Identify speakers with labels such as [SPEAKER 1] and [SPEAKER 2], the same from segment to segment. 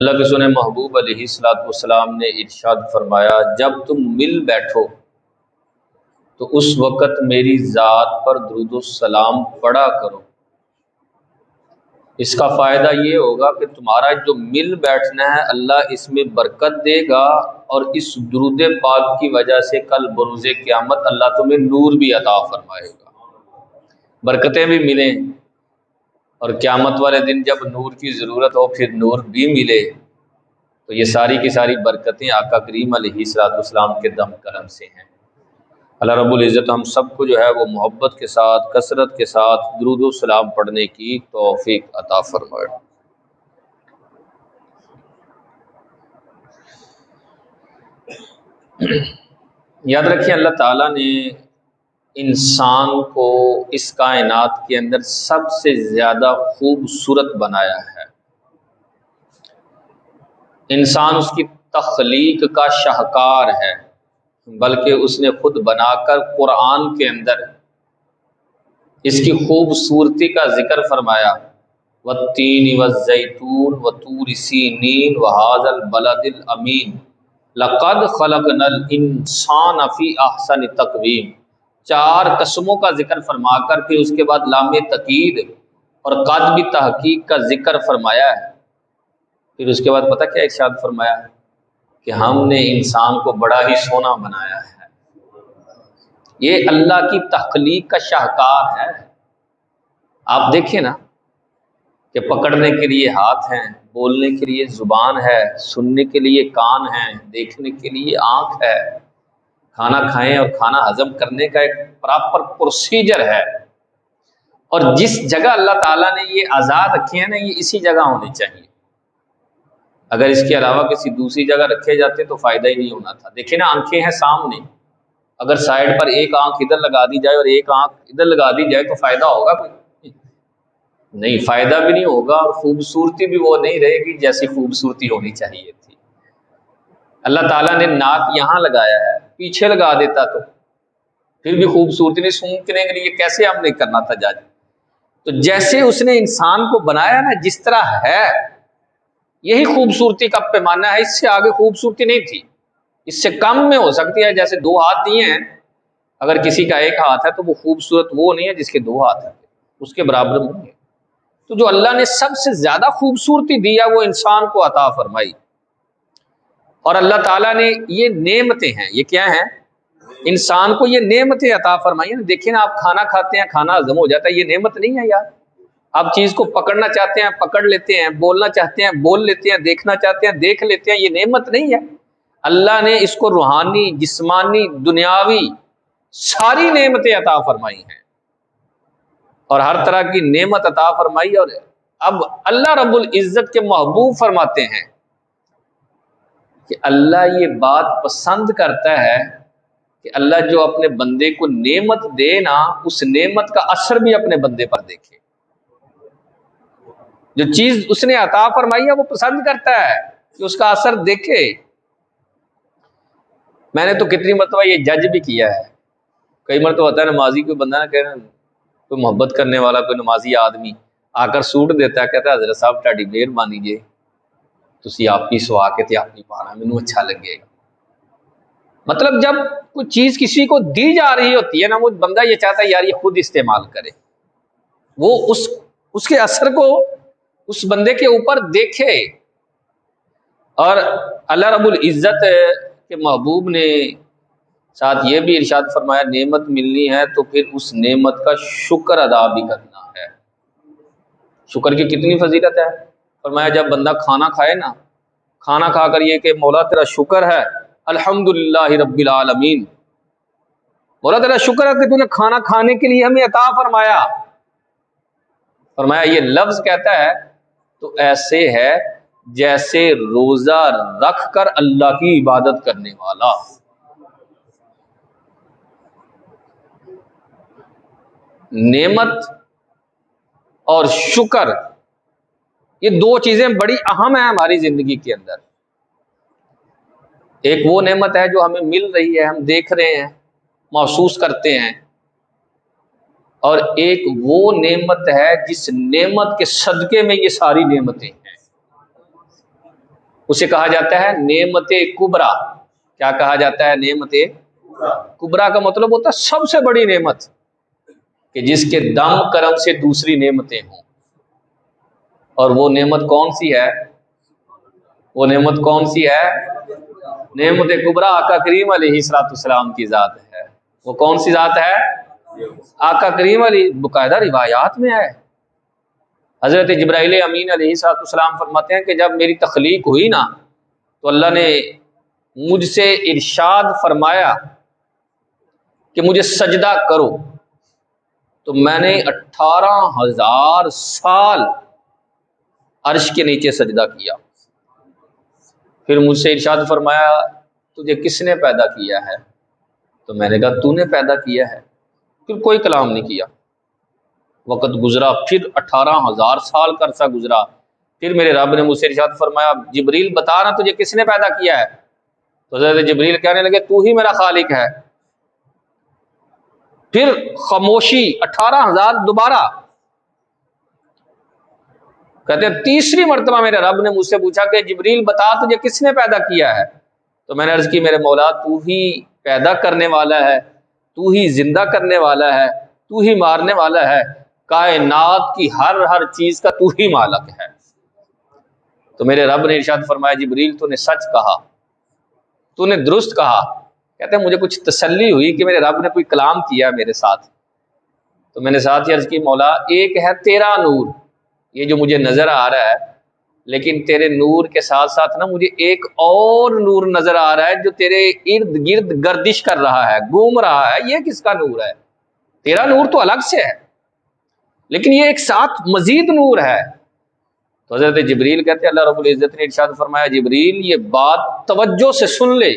[SPEAKER 1] اللہ کے سنے محبوب علیہ الصلوۃ والسلام نے ارشاد فرمایا، جب تم مل بیٹھو تو اس وقت میری ذات پر درود السلام پڑھا کرو۔ اس کا فائدہ یہ ہوگا کہ تمہارا جو مل بیٹھنا ہے اللہ اس میں برکت دے گا، اور اس درود پاک کی وجہ سے کل بروز قیامت اللہ تمہیں نور بھی عطا فرمائے گا، برکتیں بھی ملیں، اور قیامت والے دن جب نور کی ضرورت ہو پھر نور بھی ملے۔ تو یہ ساری کی ساری برکتیں آقا کریم علیہ الصلوۃ والسلام کے دم کرم سے ہیں۔ اللہ رب العزت ہم سب کو جو ہے وہ محبت کے ساتھ، کثرت کے ساتھ درود و سلام پڑھنے کی توفیق عطا فرمائے۔ یاد رکھیں، اللہ تعالیٰ نے انسان کو اس کائنات کے اندر سب سے زیادہ خوبصورت بنایا ہے۔ انسان اس کی تخلیق کا شاہکار ہے، بلکہ اس نے خود بنا کر قرآن کے اندر اس کی خوبصورتی کا ذکر فرمایا، والتین والزیتون وطور سینین وہذا البلد الامین لقد خلقنا الانسان فی احسن تقویم۔ چار قسموں کا ذکر فرما کر پھر اس کے بعد لام تاکید اور قد بھی تحقیق کا ذکر فرمایا ہے۔ پھر اس کے بعد پتہ کیا ارشاد فرمایا کہ ہم نے انسان کو بڑا ہی سونا بنایا ہے۔ یہ اللہ کی تخلیق کا شاہکار ہے۔ آپ دیکھیں نا کہ پکڑنے کے لیے ہاتھ ہیں، بولنے کے لیے زبان ہے، سننے کے لیے کان ہیں، دیکھنے کے لیے آنکھ ہے، کھانا کھائیں اور کھانا ہضم کرنے کا ایک پراپر پروسیجر ہے۔ اور جس جگہ اللہ تعالیٰ نے یہ آزاد رکھے ہیں نا، یہ اسی جگہ ہونے چاہیے۔ اگر اس کے علاوہ کسی دوسری جگہ رکھے جاتے تو فائدہ ہی نہیں ہونا تھا۔ دیکھیں نا، آنکھیں ہیں سامنے، اگر سائڈ پر ایک آنکھ ادھر لگا دی جائے اور ایک آنکھ ادھر لگا دی جائے تو فائدہ ہوگا کوئی؟ نہیں، فائدہ بھی نہیں ہوگا، اور خوبصورتی بھی وہ نہیں رہے گی جیسی خوبصورتی ہونی چاہیے تھی۔ اللہ تعالیٰ نے ناک یہاں لگایا ہے، پیچھے لگا دیتا تو پھر بھی خوبصورتی نہیں، سونکنے کے لیے کیسے ہم نے کرنا تھا جاج۔ تو جیسے اس نے انسان کو بنایا نا، جس طرح ہے یہی خوبصورتی کا پیمانہ ہے، اس سے آگے خوبصورتی نہیں تھی، اس سے کم میں ہو سکتی ہے۔ جیسے دو ہاتھ دیے ہیں، اگر کسی کا ایک ہاتھ ہے تو وہ خوبصورت وہ نہیں ہے جس کے دو ہاتھ ہیں، اس کے برابر نہیں ہے۔ تو جو اللہ نے سب سے زیادہ خوبصورتی دیا وہ انسان کو عطا فرمائی، اور اللہ تعالیٰ نے یہ نعمتیں ہیں، یہ کیا ہیں؟ انسان کو یہ نعمتیں عطا فرمائی ہیں۔ دیکھیں نا، آپ کھانا کھاتے ہیں، کھانا ہضم ہو جاتا ہے، یہ نعمت نہیں ہے یار؟ آپ چیز کو پکڑنا چاہتے ہیں پکڑ لیتے ہیں، بولنا چاہتے ہیں بول لیتے ہیں، دیکھنا چاہتے ہیں دیکھ لیتے ہیں، یہ نعمت نہیں ہے؟ اللہ نے اس کو روحانی، جسمانی، دنیاوی ساری نعمتیں عطا فرمائی ہیں، اور ہر طرح کی نعمت عطا فرمائی۔ اور اب اللہ رب العزت کے محبوب فرماتے ہیں کہ اللہ یہ بات پسند کرتا ہے کہ اللہ جو اپنے بندے کو نعمت دے نا، اس نعمت کا اثر بھی اپنے بندے پر دیکھے۔ جو چیز اس نے عطا فرمائی ہے وہ پسند کرتا ہے کہ اس کا اثر دیکھے۔ میں نے تو کتنی مرتبہ یہ جج بھی کیا ہے، کئی مرتبہ ہوتا ہے نمازی کوئی بندہ نہ کہنا، کوئی محبت کرنے والا کوئی نمازی آدمی آ کر سوٹ دیتا ہے، کہتا ہے حضرت صاحب تہاڈی مہربانی جے، تسی آپ ہی سوا کے تے آپ ہی پانا، مینوں اچھا لگے گا۔ مطلب جب کوئی چیز کسی کو دی جا رہی ہوتی ہے نا، وہ بندہ یہ چاہتا ہے یار یہ خود استعمال کرے، وہ اس کے اثر کو اس بندے کے اوپر دیکھے۔ اور اللہ رب العزت کے محبوب نے ساتھ یہ بھی ارشاد فرمایا، نعمت ملنی ہے تو پھر اس نعمت کا شکر ادا بھی کرنا ہے۔ شکر کی کتنی فضیلت ہے؟ فرمایا جب بندہ کھانا کھائے نا، کھانا کھا کر یہ کہ مولا تیرا شکر ہے، الحمدللہ رب العالمین، مولا تیرا شکر ہے کہ تو نے کھانا کھانے کے لیے ہمیں عطا فرمایا۔ فرمایا یہ لفظ کہتا ہے تو ایسے ہے جیسے روزہ رکھ کر اللہ کی عبادت کرنے والا۔ نعمت اور شکر، یہ دو چیزیں بڑی اہم ہیں ہماری زندگی کے اندر۔ ایک وہ نعمت ہے جو ہمیں مل رہی ہے، ہم دیکھ رہے ہیں، محسوس کرتے ہیں، اور ایک وہ نعمت ہے جس نعمت کے صدقے میں یہ ساری نعمتیں ہیں۔ اسے کہا جاتا ہے نعمت کبریٰ۔ کیا کہا جاتا ہے؟ نعمت کبریٰ کا مطلب ہوتا ہے سب سے بڑی نعمت، کہ جس کے دم کرم سے دوسری نعمتیں ہوں۔ اور وہ نعمت کون سی ہے؟ وہ نعمت کون سی ہے؟ نعمت کبریٰ آقا کریم علیہ السلام کی ذات ہے۔ وہ کون سی ذات ہے؟ آقا کریم علیہ، باقاعدہ روایات میں ہے، حضرت جبرائیل امین علیہ السلام فرماتے ہیں کہ جب میری تخلیق ہوئی نا تو اللہ نے مجھ سے ارشاد فرمایا کہ مجھے سجدہ کرو، تو میں نے 18,000 سال عرش کے نیچے سجدہ کیا۔ پھر مجھ سے ارشاد فرمایا تجھے کس نے پیدا کیا ہے؟ تو میں نے کہا تو نے پیدا کیا ہے۔ پھر کوئی کلام نہیں کیا۔ وقت گزرا، پھر 18,000 سال کا عرصہ گزرا، پھر میرے رب نے مجھ سے ارشاد فرمایا جبریل بتا نا تجھے کس نے پیدا کیا ہے؟ تو حضرت جبریل کہنے لگے تو ہی میرا خالق ہے۔ پھر خاموشی، 18,000 دوبارہ۔ کہتے ہیں تیسری مرتبہ میرے رب نے مجھ سے پوچھا کہ جبریل بتا تجھے کس نے پیدا کیا ہے؟ تو میں نے عرض کی میرے مولا تو ہی پیدا کرنے والا ہے، تو ہی زندہ کرنے والا ہے، تو ہی مارنے والا ہے، کائنات کی ہر چیز کا تو ہی مالک ہے۔ تو میرے رب نے ارشاد فرمایا جبریل تو نے سچ کہا، تو نے درست کہا۔ کہتے ہیں مجھے کچھ تسلی ہوئی کہ میرے رب نے کوئی کلام کیا میرے ساتھ۔ تو میں نے ساتھ ہی عرض کی مولا ایک ہے تیرا نور، یہ جو مجھے نظر آ رہا ہے، لیکن تیرے نور کے ساتھ ساتھ نا مجھے ایک اور نور نظر آ رہا ہے جو تیرے ارد گرد گردش کر رہا ہے، گھوم رہا ہے۔ یہ کس کا نور ہے؟ تیرا نور تو الگ سے ہے، لیکن یہ ایک ساتھ مزید نور ہے۔ تو حضرت جبریل کہتے ہیں اللہ رب العزت نے ارشاد فرمایا جبریل یہ بات توجہ سے سن لے،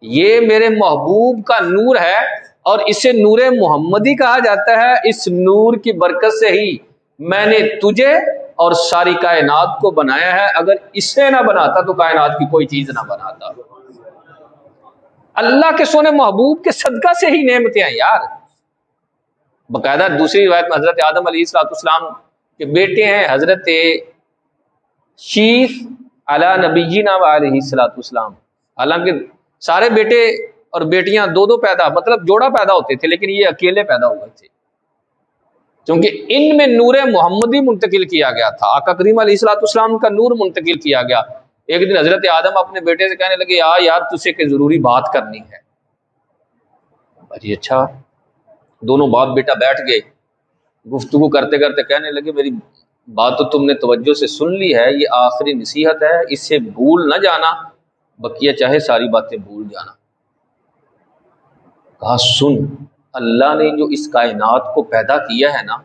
[SPEAKER 1] یہ میرے محبوب کا نور ہے اور اسے نور محمدی کہا جاتا ہے۔ اس نور کی برکت سے ہی میں نے تجھے اور ساری کائنات کو بنایا ہے، اگر اسے نہ بناتا تو کائنات کی کوئی چیز نہ بناتا۔ اللہ کے سونے محبوب کے صدقہ سے ہی نعمتیں ہیں یار۔ باقاعدہ دوسری روایت میں حضرت آدم علیہ السلام کے بیٹے ہیں حضرت شیث علی نبینا علیہ السلام، حالانکہ سارے بیٹے اور بیٹیاں دو پیدا، مطلب جوڑا پیدا ہوتے تھے، لیکن یہ اکیلے پیدا ہوئے تھے کیونکہ ان میں نور محمدی منتقل کیا گیا تھا، آقا کریم علیہ السلام کا نور منتقل کیا گیا۔ ایک دن حضرت آدم اپنے بیٹے سے کہنے لگے یار تجھے کہ ضروری بات کرنی ہے۔ جی اچھا۔ دونوں باپ بیٹا بیٹھ گئے، گفتگو کرتے کرتے کہنے لگے میری بات تو تم نے توجہ سے سن لی ہے، یہ آخری نصیحت ہے، اس سے بھول نہ جانا، بقیہ چاہے ساری باتیں بھول جانا۔ کہا سن، اللہ نے جو اس کائنات کو پیدا کیا ہے نا،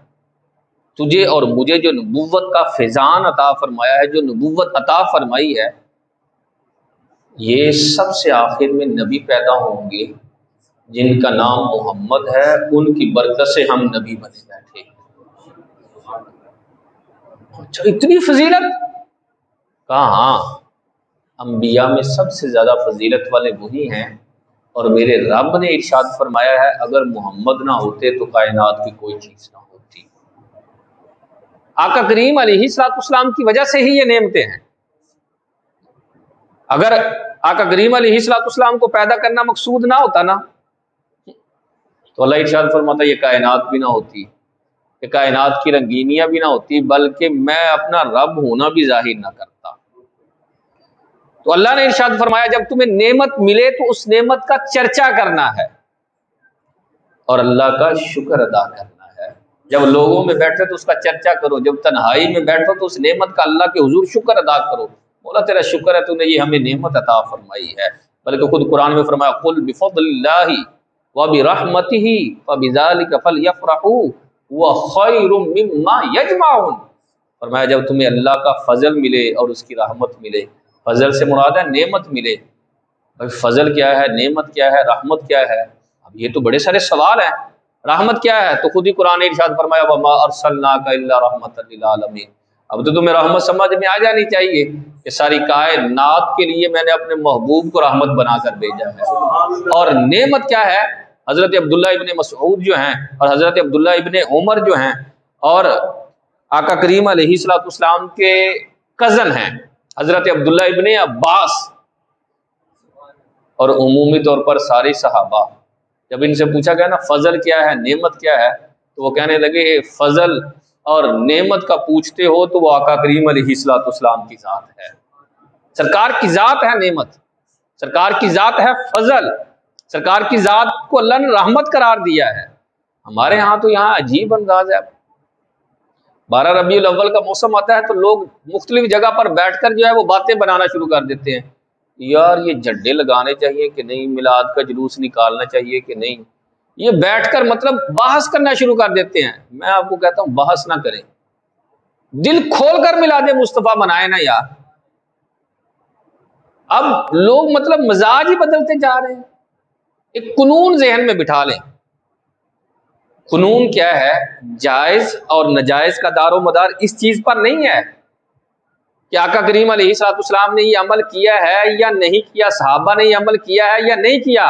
[SPEAKER 1] تجھے اور مجھے جو نبوت کا فیضان عطا فرمایا ہے، جو نبوت عطا فرمائی ہے، یہ سب سے آخر میں نبی پیدا ہوں گے جن کا نام محمد ہے، ان کی برکت سے ہم نبی بنے بیٹھے۔ اچھا اتنی فضیلت؟ کہا ہاں، انبیاء میں سب سے زیادہ فضیلت والے وہی ہیں، اور میرے رب نے ارشاد فرمایا ہے اگر محمد نہ ہوتے تو کائنات کی کوئی چیز نہ ہوتی۔ آقا کریم علیہ السلام کی وجہ سے ہی یہ نعمتیں ہیں۔ اگر آقا کریم علیہ السلام کو پیدا کرنا مقصود نہ ہوتا نا تو اللہ ارشاد فرماتا یہ کائنات بھی نہ ہوتی، کہ کائنات کی رنگینیاں بھی نہ ہوتی، بلکہ میں اپنا رب ہونا بھی ظاہر نہ کرتا۔ تو اللہ نے ارشاد فرمایا جب تمہیں نعمت ملے تو اس نعمت کا چرچا کرنا ہے اور اللہ کا شکر ادا کرنا ہے۔ جب لوگوں میں بیٹھے تو اس کا چرچا کرو، جب تنہائی میں بیٹھو تو اس نعمت کا اللہ کے حضور شکر ادا کرو، مولا تیرا شکر ہے تو نے یہ ہمیں نعمت عطا فرمائی ہے۔ بلکہ خود قرآن میں فرمایا قل بفضل اللہ وبرحمتہ فبذلک فلیفرحوا هو خیر مما یجمعون۔ فرمایا جب تمہیں اللہ کا فضل ملے اور اس کی رحمت ملے، فضل سے مراد ہے نعمت ملے، بھائی فضل کیا ہے، نعمت کیا ہے، رحمت کیا ہے؟ اب یہ تو بڑے سارے سوال ہیں۔ رحمت کیا ہے تو خود ہی قرآن نے ارشاد فرمایا وما ارسلناک الا رحمۃ للعالمین۔ اب تو تمہیں رحمت سمجھ میں آ جانی چاہیے کہ ساری کائنات کے لیے میں نے اپنے محبوب کو رحمت بنا کر بھیجا ہے۔ اور نعمت کیا ہے؟ حضرت عبداللہ ابن مسعود جو ہیں اور حضرت عبداللہ ابن عمر جو ہیں اور آقا کریم علیہ السلام کے کزن ہیں حضرت عبداللہ ابن عباس اور عمومی طور پر ساری صحابہ، جب ان سے پوچھا گیا نا فضل کیا ہے، نعمت کیا ہے، تو وہ کہنے لگے فضل اور نعمت کا پوچھتے ہو تو وہ آقا کریم علیہ الصلوۃ والسلام کی ذات ہے، سرکار کی ذات ہے نعمت، سرکار کی ذات ہے فضل، سرکار کی ذات کو اللہ نے رحمت قرار دیا ہے۔ ہمارے ہاں تو یہاں عجیب انداز ہے، 12 ربیع الاول کا موسم آتا ہے تو لوگ مختلف جگہ پر بیٹھ کر جو ہے وہ باتیں بنانا شروع کر دیتے ہیں، یار یہ جھنڈے لگانے چاہیے کہ نہیں، میلاد کا جلوس نکالنا چاہیے کہ نہیں، یہ بیٹھ کر مطلب بحث کرنا شروع کر دیتے ہیں۔ میں آپ کو کہتا ہوں بحث نہ کریں، دل کھول کر میلاد مصطفیٰ منائے نا یار۔ اب لوگ مطلب مزاج ہی بدلتے جا رہے ہیں، ایک قانون ذہن میں بٹھا لیں۔ قانون کیا ہے؟ جائز اور ناجائز کا دار و مدار اس چیز پر نہیں ہے کہ آقا کریم علیہ الصلوۃ والسلام نے یہ عمل کیا ہے یا نہیں کیا، صحابہ نے یہ عمل کیا ہے یا نہیں کیا،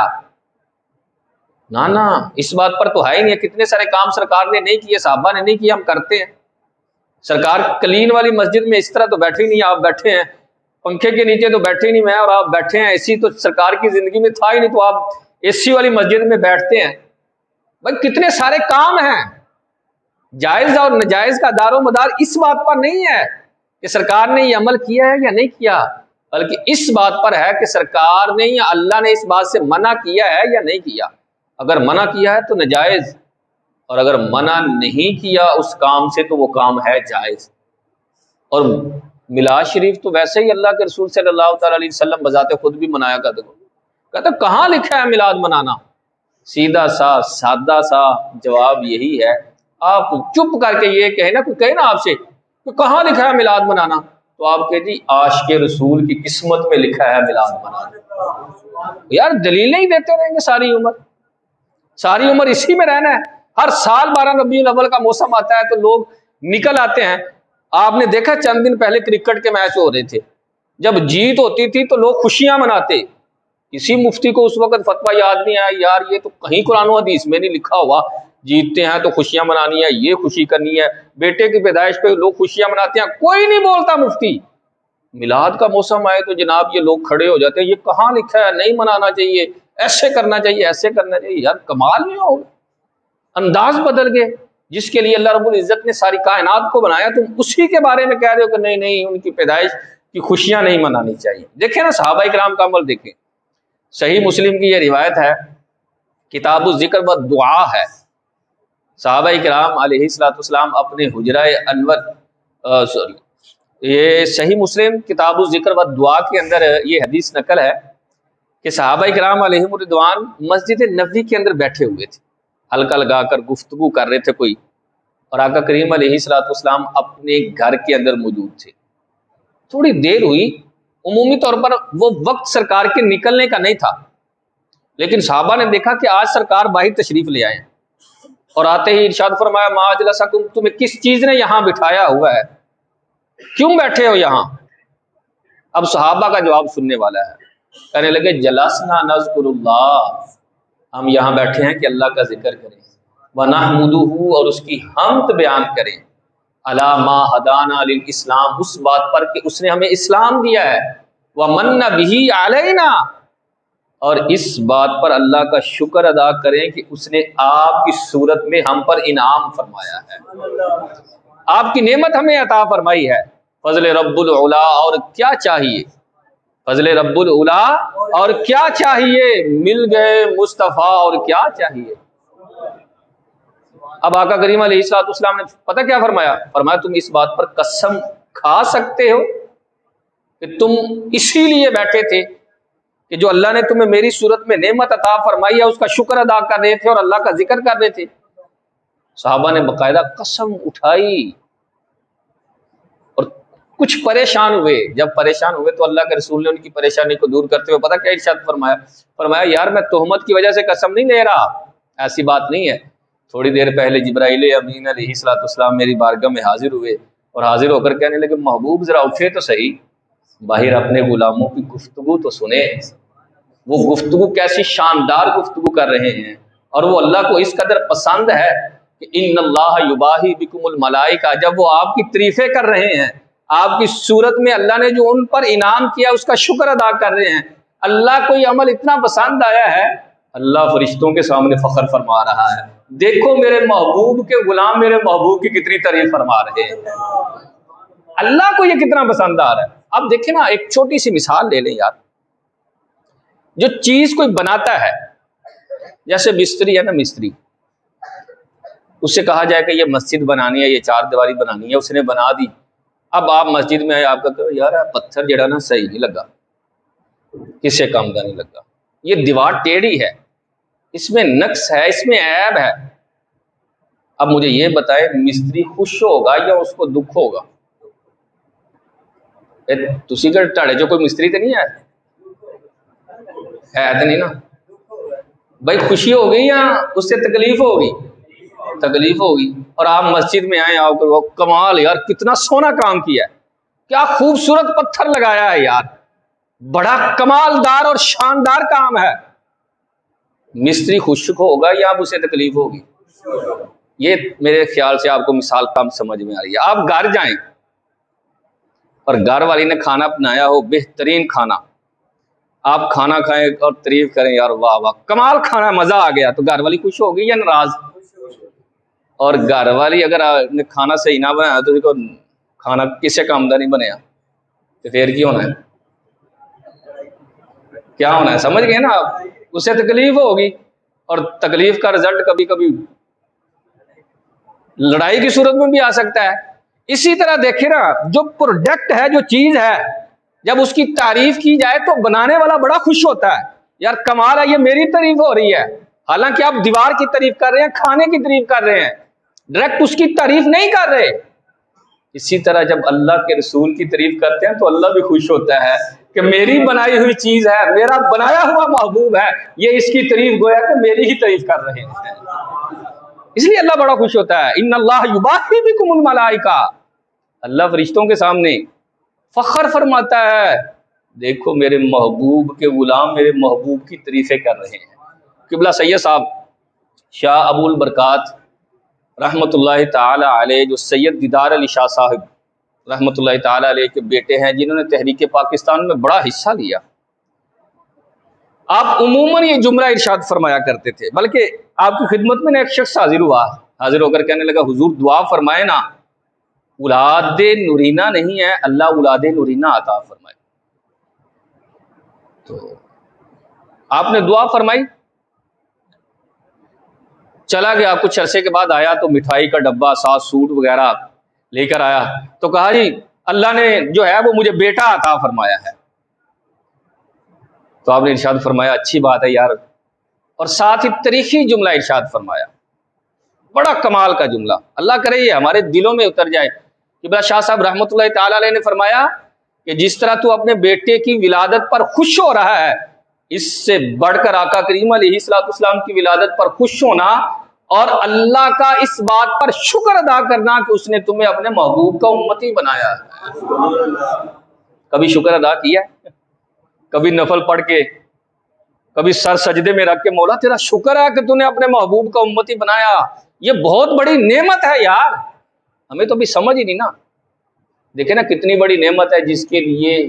[SPEAKER 1] نہ اس بات پر تو ہے ہی نہیں۔ کتنے سارے کام سرکار نے نہیں کیے، صحابہ نے نہیں کیے، ہم کرتے ہیں۔ سرکار کلین والی مسجد میں اس طرح تو بیٹھے ہی نہیں، آپ بیٹھے ہیں، پنکھے کے نیچے تو بیٹھے ہی نہیں میں اور آپ بیٹھے ہیں، اے سی تو سرکار کی زندگی میں تھا ہی نہیں، تو آپ اے سی والی مسجد میں بیٹھتے ہیں۔ بھائی کتنے سارے کام ہیں، جائز اور ناجائز کا دار و مدار اس بات پر نہیں ہے کہ سرکار نے یہ عمل کیا ہے یا نہیں کیا، بلکہ اس بات پر ہے کہ سرکار نے یا اللہ نے اس بات سے منع کیا ہے یا نہیں کیا۔ اگر منع کیا ہے تو ناجائز، اور اگر منع نہیں کیا اس کام سے تو وہ کام ہے جائز۔ اور میلاد شریف تو ویسے ہی اللہ کے رسول صلی اللہ تعالی علیہ وسلم بذات خود بھی منایا کرتے تھے، کہتا کہاں لکھا ہے میلاد منانا؟ سیدھا سا سادہ سا جواب یہی ہے، آپ چپ کر کے یہ کہیں نا، کوئی کہے نا آپ سے کہ کہاں لکھا ہے میلاد منانا، تو آپ کہتے جی عاشق رسول کی قسمت میں لکھا ہے میلاد منانا۔ یار دلیلیں ہی دیتے رہیں گے ساری عمر، ساری عمر اسی میں رہنا ہے۔ ہر سال 12 ربیع الاول کا موسم آتا ہے تو لوگ نکل آتے ہیں۔ آپ نے دیکھا چند دن پہلے کرکٹ کے میچ ہو رہے تھے، جب جیت ہوتی تھی تو لوگ خوشیاں مناتے، کسی مفتی کو اس وقت فتویٰ یاد نہیں آیا، یار یہ تو کہیں قرآن و حدیث میں نہیں لکھا ہوا جیتتے ہیں تو خوشیاں منانی ہے، یہ خوشی کرنی ہے، بیٹے کی پیدائش پہ لوگ خوشیاں مناتے ہیں، کوئی نہیں بولتا مفتی۔ میلاد کا موسم آئے تو جناب یہ لوگ کھڑے ہو جاتے ہیں، یہ کہاں لکھا ہے، نہیں منانا چاہیے، ایسے کرنا چاہیے، ایسے کرنا چاہیے۔ یار کمال نہیں ہوگا، انداز بدل گئے۔ جس کے لیے اللہ رب العزت نے ساری کائنات کو بنایا تم اسی کے بارے میں کہہ رہے ہو کہ نہیں ان کی پیدائش کی خوشیاں نہیں منانی چاہیے۔ دیکھیں نا صحابہ کرام کا عمل دیکھیں، صحیح مسلم کی یہ روایت ہے، کتاب الذکر و دعا ہے، صحابہ کرام علیہ الصلوۃ والسلام اپنے حجرہ انور یہ صحیح مسلم کتاب الذکر و دعا کے اندر یہ حدیث نقل ہے کہ صحابہ کرام علیہم الرضوان مسجد نبوی کے اندر بیٹھے ہوئے تھے، حلقہ لگا کر گفتگو کر رہے تھے کوئی، اور آقا کریم علیہ الصلوۃ والسلام اپنے گھر کے اندر موجود تھے۔ تھوڑی دیر ہوئی، عمومی طور پر وہ وقت سرکار کے نکلنے کا نہیں تھا، لیکن صحابہ نے دیکھا کہ آج سرکار باہر تشریف لے آئے، اور آتے ہی ارشاد فرمایا ما اجلسکم، تمہیں کس چیز نے یہاں بٹھایا ہوا ہے، کیوں بیٹھے ہو یہاں؟ اب صحابہ کا جواب سننے والا ہے، کہنے لگے جلسنا نذکر اللہ، ہم یہاں بیٹھے ہیں کہ اللہ کا ذکر کریں، وَنَحْمُدُهُ، اور اس کی حمد بیان کریں، عَلَى مَا هَدَانَا لِلْإِسْلَامِ، اس بات پر کہ اس نے ہمیں اسلام دیا ہے، وَمَنَّ بِهِ عَلَيْنَا، اور اس بات پر اللہ کا شکر ادا کریں کہ اس نے آپ کی صورت میں ہم پر انعام فرمایا ہے، آپ کی نعمت ہمیں عطا فرمائی ہے۔ فضل رب العلا، اور کیا چاہیے، فضل رب العلا اور کیا چاہیے، مل گئے مصطفیٰ اور کیا چاہیے۔ اب آقا کریم علیہ الصلوۃ والسلام نے پتہ کیا فرمایا؟ فرمایا تم اس بات پر قسم کھا سکتے ہو کہ تم اسی لیے بیٹھے تھے کہ جو اللہ نے تمہیں میری صورت میں نعمت عطا فرمائی ہے اس کا شکر ادا کر رہے تھے اور اللہ کا ذکر کر رہے تھے۔ صحابہ نے باقاعدہ قسم اٹھائی اور کچھ پریشان ہوئے۔ جب پریشان ہوئے تو اللہ کے رسول نے ان کی پریشانی کو دور کرتے ہوئے پتہ کیا ارشاد فرمایا؟ فرمایا یار میں تہمت کی وجہ سے قسم نہیں لے رہا، ایسی بات نہیں ہے۔ تھوڑی دیر پہلے جبرائیل امین علیہ الصلوۃ والسلام میری بارگاہ میں حاضر ہوئے اور حاضر ہو کر کہنے لگے محبوب ذرا اٹھے تو صحیح، باہر اپنے غلاموں کی گفتگو تو سنے، وہ گفتگو کیسی شاندار گفتگو کر رہے ہیں، اور وہ اللہ کو اس قدر پسند ہے کہ ان اللہ یباہی بکم الملائکہ، جب وہ آپ کی تعریفیں کر رہے ہیں آپ کی صورت میں اللہ نے جو ان پر انعام کیا اس کا شکر ادا کر رہے ہیں. اللہ کو یہ عمل اتنا پسند آیا ہے، اللہ فرشتوں کے سامنے فخر فرما رہا ہے، دیکھو میرے محبوب کے غلام میرے محبوب کی کتنی تعریف فرما رہے ہیں. اللہ کو یہ کتنا پسند آ رہا ہے. اب دیکھیں نا، ایک چھوٹی سی مثال لے لیں یار. جو چیز کوئی بناتا ہے، جیسے مستری ہے نا، مستری، اس سے کہا جائے کہ یہ مسجد بنانی ہے، یہ چار دیواری بنانی ہے، اس نے بنا دی. اب آپ مسجد میں آئے، آپ کہتے ہو یار پتھر جڑا نا صحیح نہیں لگا، کس سے کام کا نہیں لگا، یہ دیوار ٹیڑھی ہے، اس میں نقص ہے، اس میں عیب ہے. اب مجھے یہ بتائے، مستری خوش ہوگا یا اس کو دکھ ہوگا؟ تسی کہ ٹاڑے جو کوئی مستری تو نہیں ہے تو نہیں نا بھائی، خوشی ہوگی یا اس سے تکلیف ہوگی؟ تکلیف ہوگی. اور آپ مسجد میں آئے، آپ کو کمال یار کتنا سونا کام کیا ہے، کیا خوبصورت پتھر لگایا ہے یار، بڑا کمالدار اور شاندار کام ہے. مستری خوش ہوگا یا آپ اسے تکلیف ہوگی؟ یہ میرے خیال سے آپ کو مثال کم سمجھ میں آ رہی ہے. آپ گھر جائیں اور گھر والی نے کھانا بنایا ہو، بہترین کھانا، آپ کھانا کھائیں اور تعریف کریں، یار واہ واہ کمال کھانا، مزہ آ گیا، تو گھر والی خوش ہوگی یا ناراض؟ اور گھر والی اگر نے کھانا صحیح نہ بنایا تو دیکھو کھانا کسے کام دا نہیں بنیا، تو پھر کی ہونا ہے؟ کیا ہونا ہے؟ سمجھ گئے نا آپ؟ اسے تکلیف ہوگی، اور تکلیف کا رزلٹ کبھی کبھی لڑائی کی صورت میں بھی آ سکتا ہے. اسی طرح دیکھیں نا، جو پروڈکٹ ہے، جو چیز ہے، جب اس کی تعریف کی جائے تو بنانے والا بڑا خوش ہوتا ہے، یار کمال ہے، یہ میری تعریف ہو رہی ہے. حالانکہ آپ دیوار کی تعریف کر رہے ہیں، کھانے کی تعریف کر رہے ہیں، ڈائریکٹ اس کی تعریف نہیں کر رہے. اسی طرح جب اللہ کے رسول کی تعریف کرتے ہیں تو اللہ بھی خوش ہوتا ہے کہ میری بنائی ہوئی چیز ہے، میرا بنایا ہوا محبوب ہے، یہ اس کی تعریف گویا کہ میری ہی تعریف کر رہے ہیں. اس لیے اللہ بڑا خوش ہوتا ہے. ان اللہ یباہی بکم الملائکہ، اللہ فرشتوں کے سامنے فخر فرماتا ہے، دیکھو میرے محبوب کے غلام میرے محبوب کی تعریفیں کر رہے ہیں. قبلہ سید صاحب شاہ ابو البرکات رحمۃ اللہ تعالی علیہ، جو سید دیدار علی شاہ صاحب رحمۃ اللہ تعالی علیہ کے بیٹے ہیں، جنہوں نے تحریک پاکستان میں بڑا حصہ لیا، آپ عموماً یہ جملہ ارشاد فرمایا کرتے تھے. بلکہ آپ کی خدمت میں ایک شخص حاضر ہو کر کہنے لگا، حضور دعا فرمائے نا، اولاد نورینہ نہیں ہے، اللہ اولاد نورینہ عطا فرمائے. تو آپ نے دعا فرمائی، چلا گیا. کچھ عرصے کے بعد آیا تو مٹھائی کا ڈبہ، ساتھ سوٹ وغیرہ لے کر آیا، تو کہا جی اللہ نے جو ہے وہ مجھے بیٹا عطا فرمایا ہے. تو آپ نے ارشاد فرمایا اچھی بات ہے یار، اور ساتھ ہی تاریخی جملہ ارشاد فرمایا، بڑا کمال کا جملہ، اللہ کرے یہ ہمارے دلوں میں اتر جائے. قبلہ شاہ صاحب رحمۃ اللہ تعالی علیہ نے فرمایا کہ جس طرح تو اپنے بیٹے کی ولادت پر خوش ہو رہا ہے، اس سے بڑھ کر آقا کریم علیہ الصلوۃ والسلام کی ولادت پر خوش ہونا اور اللہ کا اس بات پر شکر ادا کرنا کہ اس نے تمہیں اپنے محبوب کا امتی بنایا ہے. کبھی شکر ادا کیا؟ کبھی نفل پڑھ کے، کبھی سر سجدے میں رکھ کے، مولا تیرا شکر ہے کہ تو نے اپنے محبوب کا امتی بنایا، یہ بہت بڑی نعمت ہے یار. ہمیں تو ابھی سمجھ ہی نہیں نا. دیکھیں نا کتنی بڑی نعمت ہے جس کے لیے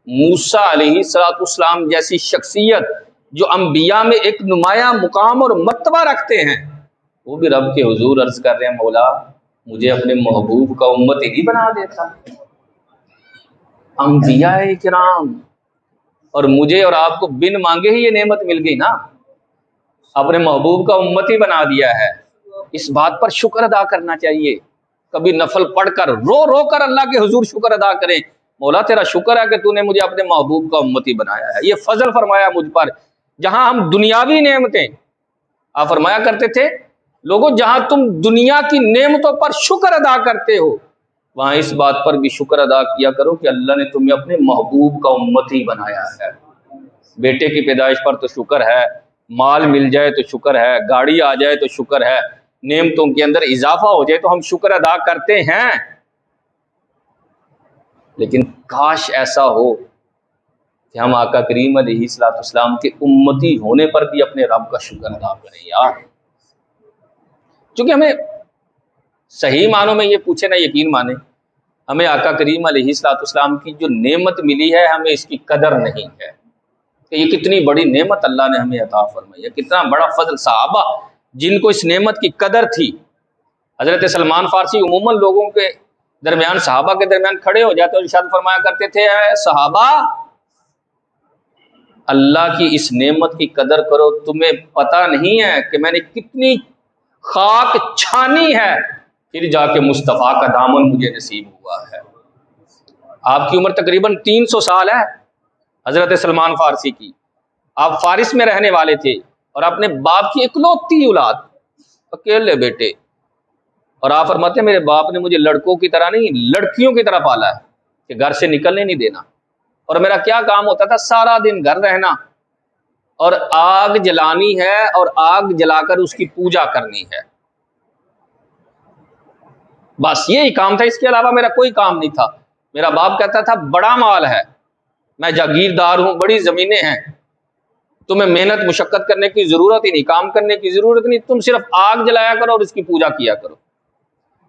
[SPEAKER 1] موسیٰ علیہ السلام جیسی شخصیت جو انبیاء میں ایک نمایاں مقام اور مرتبہ رکھتے ہیں، وہ بھی رب کے حضور عرض کر رہے ہیں، مولا مجھے اپنے محبوب کا امتی نہیں بنا دیتا. انبیاء کرام، اور مجھے اور آپ کو بن مانگے ہی یہ نعمت مل گئی نا، اپنے محبوب کا امتی بنا دیا ہے. اس بات پر شکر ادا کرنا چاہیے. کبھی نفل پڑھ کر رو رو کر اللہ کے حضور شکر ادا کریں، مولا تیرا شکر ہے کہ تو نے مجھے اپنے محبوب کا امتی بنایا ہے، یہ فضل فرمایا مجھ پر. جہاں ہم دنیاوی نعمتیں، آپ فرمایا کرتے تھے لوگوں جہاں تم دنیا کی نعمتوں پر شکر ادا کرتے ہو، وہاں اس بات پر بھی شکر ادا کیا کرو کہ اللہ نے تمہیں اپنے محبوب کا امتی بنایا ہے. بیٹے کی پیدائش پر تو شکر ہے، مال مل جائے تو شکر ہے، گاڑی آ جائے تو شکر ہے، نعمتوں کے اندر اضافہ ہو جائے تو ہم شکر ادا کرتے ہیں. لیکن کاش ایسا ہو کہ ہم آقا کریم علیہ الصلوۃ والسلام کے امتی ہونے پر بھی اپنے رب کا شکر ادا کریں یار. چونکہ ہمیں صحیح معنوں میں یہ پوچھے نا، یقین مانے ہمیں آقا کریم علیہ الصلوۃ والسلام کی جو نعمت ملی ہے ہمیں اس کی قدر نہیں ہے کہ یہ کتنی بڑی نعمت اللہ نے ہمیں عطا فرمائی ہے، کتنا بڑا فضل۔ صحابہ جن کو اس نعمت کی قدر تھی، حضرت سلمان فارسی عموماً لوگوں کے درمیان، صحابہ کے درمیان کھڑے ہو جاتے اور ارشاد فرمایا کرتے تھے، اے صحابہ اللہ کی اس نعمت کی قدر کرو، تمہیں پتہ نہیں ہے کہ میں نے کتنی خاک چھانی ہے پھر جا کے مصطفیٰ کا دامن مجھے نصیب ہوا ہے۔ آپ کی عمر تقریباً 300 سال ہے حضرت سلمان فارسی کی، آپ فارس میں رہنے والے تھے اور اپنے باپ کی اکلوتی اولاد، اکیلے بیٹے، اور آپ فرماتے ہیں میرے باپ نے مجھے لڑکوں کی طرح نہیں لڑکیوں کی طرح پالا ہے کہ گھر سے نکلنے نہیں دینا، اور میرا کیا کام ہوتا تھا، سارا دن گھر رہنا اور آگ جلانی ہے اور آگ جلا کر اس کی پوجا کرنی ہے، بس یہی کام تھا، اس کے علاوہ میرا کوئی کام نہیں تھا۔ میرا باپ کہتا تھا بڑا مال ہے، میں جاگیردار ہوں، بڑی زمینیں ہیں، تمہیں محنت مشقت کرنے کی ضرورت ہی نہیں، کام کرنے کی ضرورت نہیں، تم صرف آگ جلایا کرو اور اس کی پوجا کیا کرو۔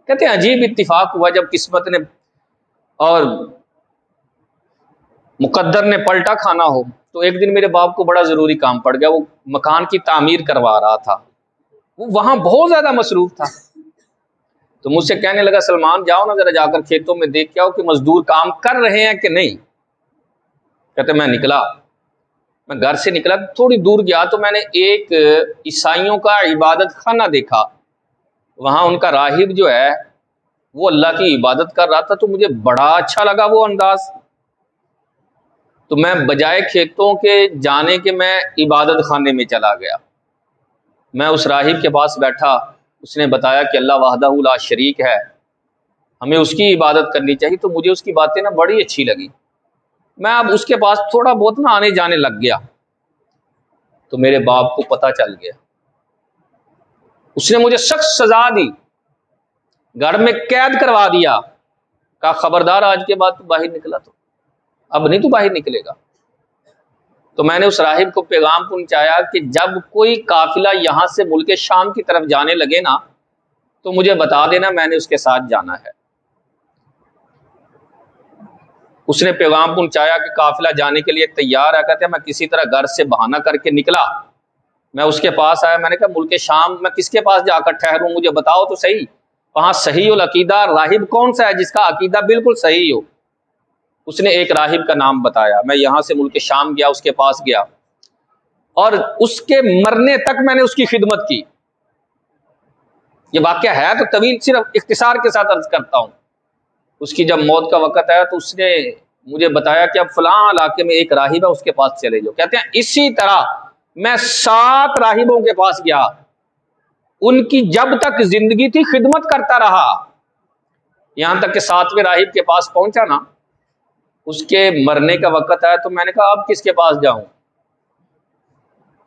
[SPEAKER 1] کہتے ہیں عجیب اتفاق ہوا، جب قسمت نے اور مقدر نے پلٹا کھانا ہو تو ایک دن میرے باپ کو بڑا ضروری کام پڑ گیا، وہ مکان کی تعمیر کروا رہا تھا، وہ وہاں بہت زیادہ مصروف تھا، تو مجھ سے کہنے لگا سلمان جاؤ نا ذرا جا کر کھیتوں میں دیکھ کے آؤ کہ مزدور کام کر رہے ہیں کہ نہیں۔ کہتے میں نکلا، میں گھر سے نکلا، تھوڑی دور گیا تو میں نے ایک عیسائیوں کا عبادت خانہ دیکھا، وہاں ان کا راہب جو ہے وہ اللہ کی عبادت کر رہا تھا، تو مجھے بڑا اچھا لگا وہ انداز، تو میں بجائے کھیتوں کے جانے کے میں عبادت خانے میں چلا گیا۔ میں اس راہب کے پاس بیٹھا، اس نے بتایا کہ اللہ وحدہ لا شریک ہے، ہمیں اس کی عبادت کرنی چاہیے، تو مجھے اس کی باتیں نا بڑی اچھی لگی، میں اب اس کے پاس تھوڑا بہت نا آنے جانے لگ گیا، تو میرے باپ کو پتہ چل گیا، اس نے مجھے سخت سزا دی، گھر میں قید کروا دیا، کہا خبردار آج کے بعد تو باہر نکلا تو اب نہیں تو باہر نکلے گا۔ تو میں نے اس راہب کو پیغام پہنچایا کہ جب کوئی قافلہ یہاں سے ملک شام کی طرف جانے لگے نا تو مجھے بتا دینا، میں نے اس کے ساتھ جانا ہے۔ اس نے پیغام پہنچایا کہ قافلہ جانے کے لیے تیار ہے، کہتے ہیں میں کسی طرح گھر سے بہانہ کر کے نکلا، میں اس کے پاس آیا، میں نے کہا ملک شام میں کس کے پاس جا کر ٹھہروں، مجھے بتاؤ تو صحیح، وہاں صحیح العقیدہ راہب کون سا ہے جس کا عقیدہ بالکل صحیح ہو۔ اس نے ایک راہب کا نام بتایا، میں یہاں سے ملک شام گیا، اس کے پاس گیا اور اس کے مرنے تک میں نے اس کی خدمت کی۔ یہ واقعہ ہے تو طویل، صرف اختصار کے ساتھ عرض کرتا ہوں۔ اس کی جب موت کا وقت آیا تو اس نے مجھے بتایا کہ اب فلاں علاقے میں ایک راہب ہے، اس کے پاس چلے جاؤ۔ کہتے ہیں اسی طرح میں 7 راہبوں کے پاس گیا، ان کی جب تک زندگی تھی خدمت کرتا رہا، یہاں تک کہ 7ویں راہب کے پاس پہنچا نا، اس کے مرنے کا وقت آیا تو میں نے کہا اب کس کے پاس جاؤں؟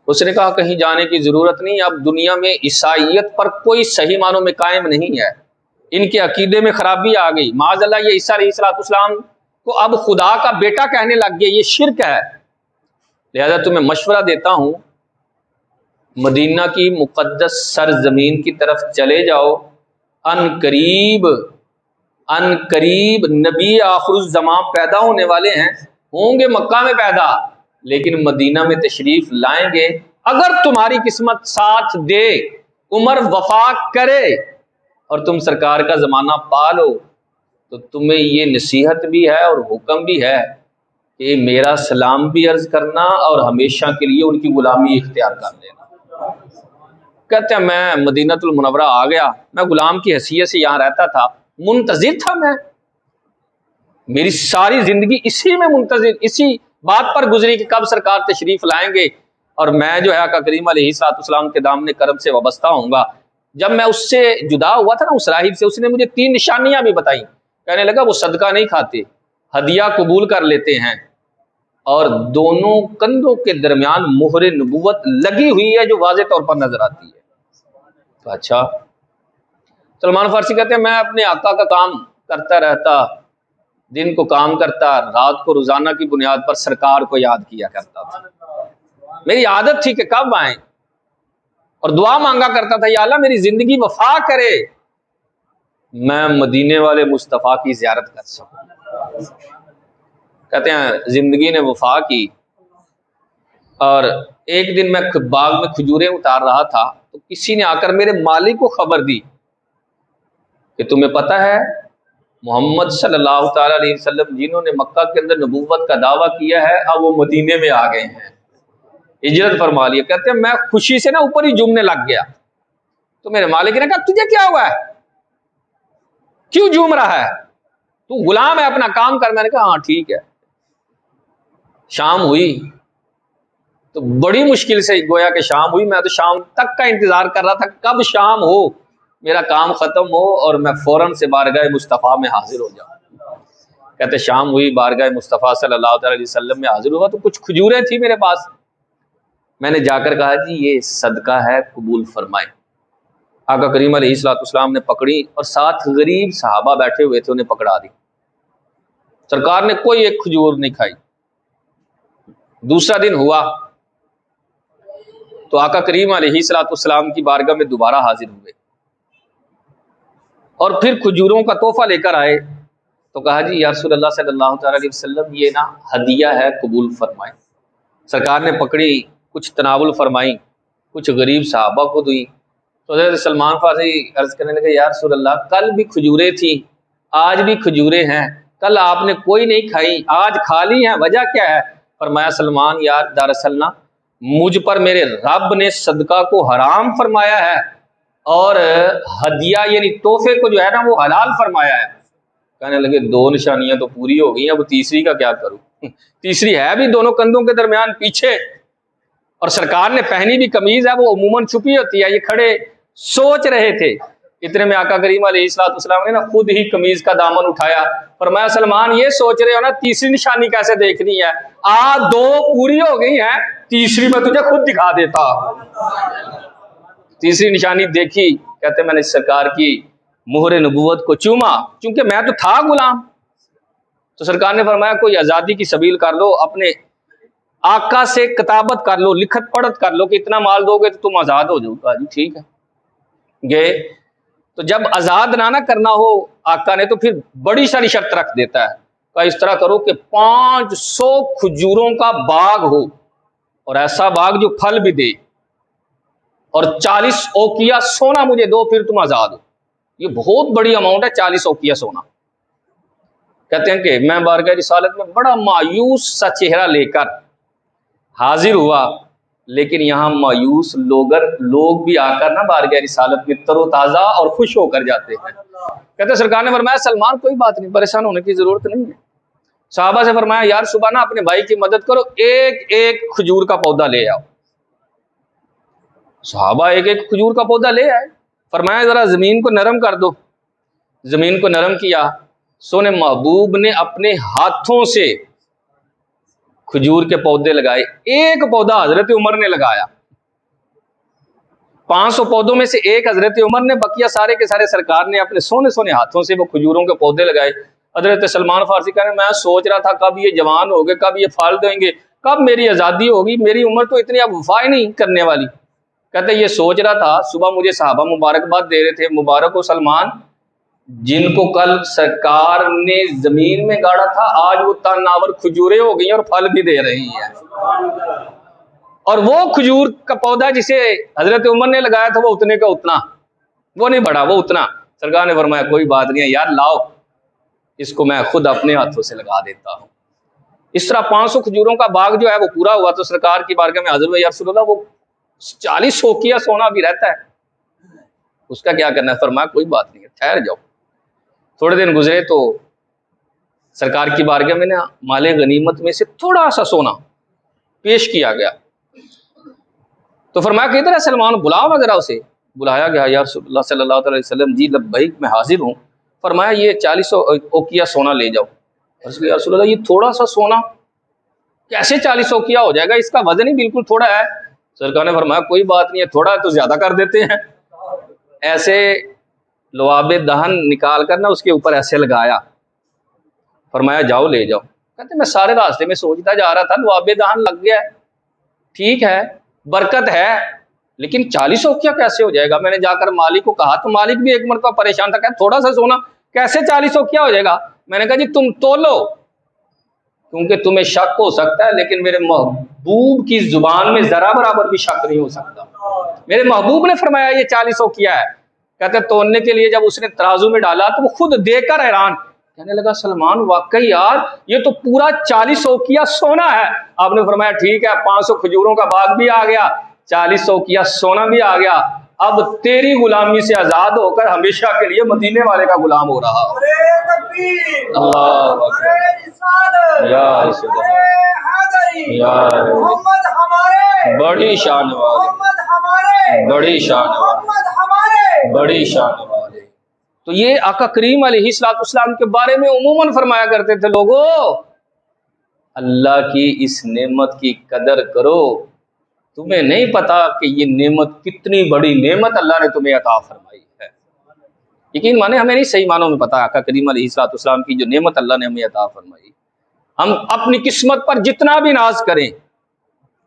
[SPEAKER 1] اس نے کہا کہیں جانے کی ضرورت نہیں، اب دنیا میں عیسائیت پر کوئی صحیح معنوں میں قائم نہیں ہے، ان کے عقیدے میں خرابی آ گئی، معاذ اللہ یہ عیسیٰ علیہ السلام کو اب خدا کا بیٹا کہنے لگ گئے، یہ شرک ہے، لہذا تمہیں مشورہ دیتا ہوں مدینہ کی مقدس سرزمین کی طرف چلے جاؤ، ان قریب نبی آخر الزمان پیدا ہونے والے ہیں، ہوں گے مکہ میں پیدا لیکن مدینہ میں تشریف لائیں گے، اگر تمہاری قسمت ساتھ دے، عمر وفا کرے اور تم سرکار کا زمانہ پالو تو تمہیں یہ نصیحت بھی ہے اور حکم بھی ہے کہ میرا سلام بھی عرض کرنا اور ہمیشہ کے لیے ان کی غلامی اختیار کر لینا۔ کہتے ہیں میں مدینہ المنورہ آ گیا، میں غلام کی حیثیت سے یہاں رہتا تھا، منتظر تھا، میں میری ساری زندگی اسی میں منتظر، اسی بات پر گزری کہ کب سرکار تشریف لائیں گے اور میں جو ہے آقا کریم علیہ السلام کے دامن کرم سے وابستہ ہوں گا۔ جب میں اس سے جدا ہوا تھا نا، اس راہب سے، اس نے مجھے 3 نشانیاں بھی بتائیں، کہنے لگا وہ صدقہ نہیں کھاتے، ہدیہ قبول کر لیتے ہیں اور دونوں کندھوں کے درمیان مہر نبوت لگی ہوئی ہے جو واضح طور پر نظر آتی ہے۔ تو اچھا، سلمان فارسی کہتے ہیں میں اپنے آقا کا کام کرتا رہتا، دن کو کام کرتا، رات کو روزانہ کی بنیاد پر سرکار کو یاد کیا کرتا تھا، میری عادت تھی کہ کب آئیں، اور دعا مانگا کرتا تھا یا اللہ میری زندگی وفا کرے میں مدینے والے مصطفیٰ کی زیارت کر سکوں۔ کہتے ہیں زندگی نے وفا کی، اور ایک دن میں باغ میں کھجوریں اتار رہا تھا تو کسی نے آ کر میرے مالک کو خبر دی کہ تمہیں پتہ ہے محمد صلی اللہ تعالی علیہ وسلم جنہوں نے مکہ کے اندر نبوت کا دعویٰ کیا ہے اب وہ مدینے میں آ گئے ہیں، ہجرت فرما لیا۔ کہتے ہیں میں خوشی سے نا اوپر ہی جھومنے لگ گیا، تو میرے مالک نے کہا تجھے کیا ہوا ہے، کیوں جھوم رہا ہے، تو غلام ہے اپنا کام کر۔ میں نے کہا ہاں ٹھیک ہے۔ شام ہوئی تو بڑی مشکل سے گویا کہ شام ہوئی، میں تو شام تک کا انتظار کر رہا تھا کب شام ہو، میرا کام ختم ہو اور میں فوراً سے بارگاہ مصطفیٰ میں حاضر ہو جاؤں۔ کہتے شام ہوئی، بارگاہ مصطفیٰ صلی اللہ تعالی علیہ وسلم میں حاضر ہوا تو کچھ کھجوریں تھی میرے پاس، میں نے جا کر کہا جی یہ صدقہ ہے قبول فرمائے۔ آقا کریم علیہ الصلوۃ والسلام نے پکڑی اور ساتھ غریب صحابہ بیٹھے ہوئے تھے، انہیں پکڑا دی۔ سرکار نے کوئی ایک کھجور نہیں کھائی۔ دوسرا دن ہوا تو آقا کریم علیہ الصلوۃ والسلام کی بارگاہ میں دوبارہ حاضر ہوئے اور پھر کھجوروں کا تحفہ لے کر آئے تو کہا جی یا رسول اللہ صلی اللہ تعالی علیہ وسلم یہ نا ہدیہ ہے قبول فرمائیں۔ سرکار نے پکڑی، کچھ تناول فرمائی، کچھ غریب صحابہ کو دی تو حضرت سلمان فارسی عرض کرنے لگے یا رسول اللہ کل بھی کھجوریں تھیں، آج بھی کھجوریں ہیں، کل آپ نے کوئی نہیں کھائی، آج کھا لی ہیں، وجہ کیا ہے؟ فرمایا سلمان یار دراصل نا مجھ پر میرے رب نے صدقہ کو حرام فرمایا ہے اور ہدیہ یعنی تحفے کو جو ہے نا وہ حلال فرمایا ہے۔ کہنے لگے دو نشانیاں تو پوری ہو گئی، اب تیسری کا کیا کروں؟ تیسری ہے بھی دونوں کندھوں کے درمیان پیچھے، اور سرکار نے پہنی بھی قمیض ہے وہ عموماً چھپی ہوتی ہے، یہ کھڑے سوچ رہے تھے۔ اتنے میں آقا کریم علیہ الصلوۃ والسلام نے نا خود ہی قمیض کا دامن اٹھایا، فرمایا سلمان یہ سوچ رہے ہو نا تیسری نشانی کیسے دیکھنی ہے، دو پوری ہو گئی ہیں، تیسری میں تجھے خود دکھا دیتا۔ تیسری نشانی دیکھی، کہتے میں نے سرکار کی مہر نبوت کو چوما، چونکہ میں تو تھا غلام، تو سرکار نے فرمایا کوئی آزادی کی سبیل کر لو، اپنے آقا سے کتابت کر لو، لکھت پڑھت کر لو کہ اتنا مال دو گے تو تم آزاد ہو جاؤ گا۔ جی ٹھیک ہے، گئے تو جب آزاد نہ کرنا ہو آقا نے تو پھر بڑی ساری شرط رکھ دیتا ہے کہ اس طرح کرو کہ 500 کھجوروں کا باغ ہو اور ایسا باغ جو پھل بھی دے، اور 40 اوقیہ سونا مجھے دو، پھر تم آزاد ہو۔ یہ بہت بڑی اماؤنٹ ہے 40 اوقیہ سونا۔ کہتے ہیں کہ میں بارگاہ رسالت میں بڑا مایوس سا چہرہ لے کر حاضر ہوا، لیکن یہاں مایوس لوگ بھی آ کر نا بارگاہ رسالت میں تر و تازہ اور خوش ہو کر جاتے ہیں۔ کہتے ہیں سرکار نے فرمایا سلمان کوئی بات نہیں، پریشان ہونے کی ضرورت نہیں ہے۔ صحابہ سے فرمایا یار صبح نا اپنے بھائی کی مدد کرو، ایک ایک کھجور کا پودا لے آؤ۔ صحابہ ایک ایک کھجور کا پودا لے آئے، فرمایا ذرا زمین کو نرم کر دو۔ زمین کو نرم کیا، سونے محبوب نے اپنے ہاتھوں سے کھجور کے پودے لگائے، ایک پودا حضرت عمر نے لگایا، 500 پودوں میں سے ایک حضرت عمر نے، بقیہ سارے کے سارے سرکار نے اپنے سونے سونے ہاتھوں سے وہ کھجوروں کے پودے لگائے۔ حضرت سلمان فارسی کہنے میں سوچ رہا تھا کب یہ جوان ہو گئے، کب یہ پھل دیں گے، کب میری آزادی ہوگی، میری عمر تو اتنی اب وفا ہی نہیں کرنے والی۔ کہتے یہ سوچ رہا تھا، صبح مجھے صحابہ مبارکباد دے رہے تھے، مبارک ہو سلمان، جن کو کل سرکار نے زمین میں گاڑا تھا آج وہ تناور کھجوریں ہو گئی اور پھل بھی دے رہی ہیں۔ اور وہ کھجور کا پودا جسے حضرت عمر نے لگایا تھا وہ اتنے کا اتنا، وہ نہیں بڑھا، وہ اتنا۔ سرکار نے فرمایا کوئی بات نہیں ہے یار، لاؤ اس کو میں خود اپنے ہاتھوں سے لگا دیتا ہوں۔ اس طرح 500 کھجوروں کا باغ جو ہے وہ پورا ہوا تو سرکار کی بارگاہ میں حاضر ہوئے، یا رسول اللہ وہ 40 اوقیہ سونا بھی رہتا ہے، اس کا کیا کرنا ہے؟ فرمایا کوئی بات نہیں ہے، ٹھہر جاؤ۔ تھوڑے دن گزرے تو سرکار کی بارگاہ میں نا مال غنیمت میں سے تھوڑا سا سونا پیش کیا گیا، تو فرمایا کدھر ہے سلمان، بلاؤ نا ذرا اسے۔ بلایا گیا، یا رسول اللہ صلی اللہ علیہ وسلم جی لبیک میں حاضر ہوں۔ فرمایا یہ 40 اوقیہ سونا لے جاؤ۔ یا رسول اللہ یہ تھوڑا سا سونا کیسے 40 اوقیہ ہو جائے گا، اس کا وزن ہی بالکل تھوڑا ہے۔ سرکار نے فرمایا کوئی بات نہیں ہے، تھوڑا تو زیادہ کر دیتے ہیں۔ ایسے لعاب دہن نکال کر نا اس کے اوپر ایسے لگایا، فرمایا جاؤ لے جاؤ۔ کہتے میں سارے راستے میں سوچتا جا رہا تھا، لعاب دہن لگ گیا ہے، ٹھیک ہے برکت ہے، لیکن 40 اوقیہ کیسے ہو جائے گا؟ میں نے جا کر مالک کو کہا تو مالک بھی ایک مرتبہ پریشان تھا کہ تھوڑا سا سونا کیسے 40 اوقیہ ہو جائے گا؟ میں نے کہا جی تم تولو، کیونکہ تمہیں شک ہو سکتا ہے لیکن میرے محبوب کی زبان میں ذرا برابر بھی شک نہیں ہو سکتا۔ میرے محبوب نے فرمایا یہ 40 اوقیہ ہے۔ کہتے تولنے کے لیے جب اس نے ترازو میں ڈالا تو وہ خود دیکھ کر حیران، کہنے لگا سلمان واقعی یار یہ تو پورا 40 اوقیہ سونا ہے۔ آپ نے فرمایا ٹھیک ہے، 500 کھجوروں کا باغ بھی آ گیا، 40 اوقیہ سونا بھی آ گیا، اب تیری غلامی سے آزاد ہو کر ہمیشہ کے لیے مدینے والے کا غلام ہو رہا۔ اللہ بڑی شان والے، بڑی شان والے، بڑی شان والے۔ تو یہ آقا کریم علیہ السلام کے بارے میں عموماً فرمایا کرتے تھے، لوگوں اللہ کی اس نعمت کی قدر کرو، تمہیں نہیں پتا کہ یہ نعمت کتنی بڑی نعمت اللہ نے تمہیں عطا فرمائی ہے۔ یقین مانے ہمیں نہیں صحیح معنوں میں پتا آقا کریم علیہ السلام کی جو نعمت اللہ نے ہمیں عطا فرمائی، ہم اپنی قسمت پر جتنا بھی ناز کریں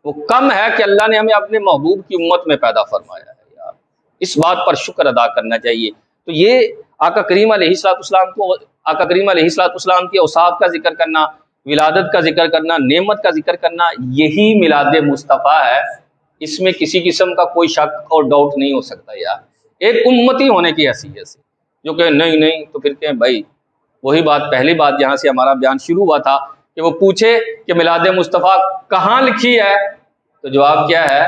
[SPEAKER 1] وہ کم ہے کہ اللہ نے ہمیں اپنے محبوب کی امت میں پیدا فرمایا ہے یار، اس بات پر شکر ادا کرنا چاہیے۔ تو یہ آقا کریم علیہ السلام کی اوصاف کا ذکر کرنا، ولادت کا ذکر کرنا، نعمت کا ذکر کرنا، یہی میلاد مصطفیٰ ہے، اس میں کسی قسم کا کوئی شک اور ڈاؤٹ نہیں ہو سکتا یار، ایک امتی ہونے کی حیثیت سے۔ جو کہ نہیں تو پھر کہیں بھائی وہی بات، پہلی بات جہاں سے ہمارا بیان شروع ہوا تھا کہ وہ پوچھے کہ میلاد مصطفیٰ کہاں لکھی ہے، تو جواب کیا ہے؟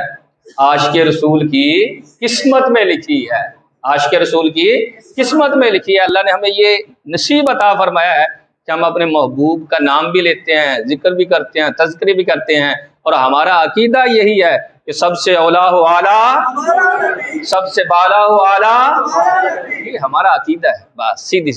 [SPEAKER 1] عاشق رسول کی قسمت میں لکھی ہے، عاشق رسول کی قسمت میں لکھی ہے۔ اللہ نے ہمیں یہ نصیب عطا فرمایا ہے کہ ہم اپنے محبوب کا نام بھی لیتے ہیں، ذکر بھی کرتے ہیں، تذکرے بھی کرتے ہیں، اور ہمارا عقیدہ یہی ہے کہ سب سے اولا ہو اعلیٰ، سب سے بالا ہو اعلیٰ، یہ ہمارا عقیدہ ہے، بس سیدھی